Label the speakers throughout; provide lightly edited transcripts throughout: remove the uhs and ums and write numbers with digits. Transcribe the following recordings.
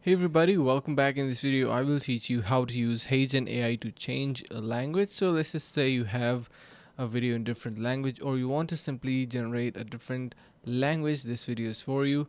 Speaker 1: Hey everybody, welcome back. In this video I will teach you how to use Heygen AI to change a language. So let's just say you have a video in different language or you want to simply generate a different language. This video is for you.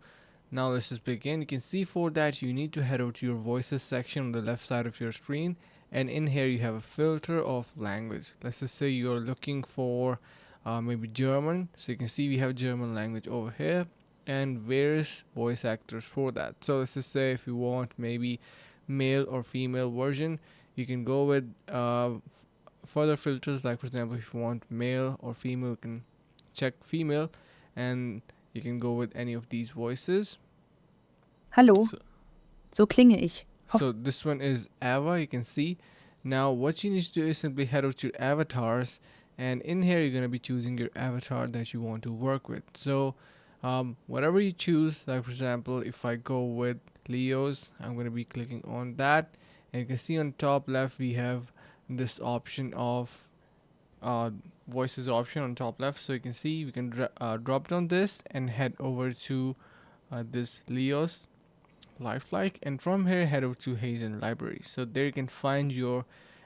Speaker 1: Now let's just begin. You can see for that you need to head over to your voices section on the left side of your screen, and in here you have a filter of language. Let's just say you're looking for maybe German, so you can see we have German language over here and various voice actors for that. So let's just say if you want maybe male or female version, you can go with further filters, like for example if you want male or female, you can check female and you can go with any of these voices.
Speaker 2: Hallo,
Speaker 1: So,
Speaker 2: so klinge ich.
Speaker 1: so this one is Ava, you can see. Now what you need to do is simply head over to avatars, and in here you're going to be choosing your avatar that you want to work with. So whatever you choose, like for example if I go with Leo's, I'm going to be clicking on that, and you can see on top left we have this option of uh, voices option on top left. So you can see we can drop down this and head over to this Leo's lifelike, and from here head over to Heygen library. So there you can find your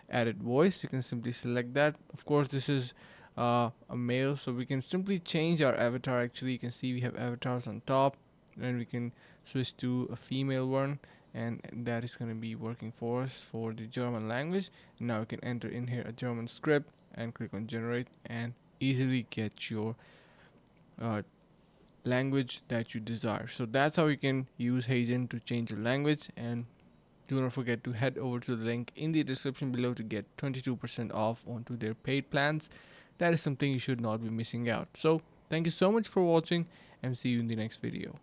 Speaker 1: added voice. You can simply select that. Of course this is a male, so we can simply change our avatar. Actually you can see we have avatars on top, and we can switch to a female one, and that is going to be working for us for the German language. Now we can enter in here a German script and click on generate and easily get your uh, language that you desire. So that's how you can use Heygen to change your language. And do not forget to head over to the link in the description below to get 22% off onto their paid plans. That is something you should not be missing out. So thank you so much for watching, and see you in the next video.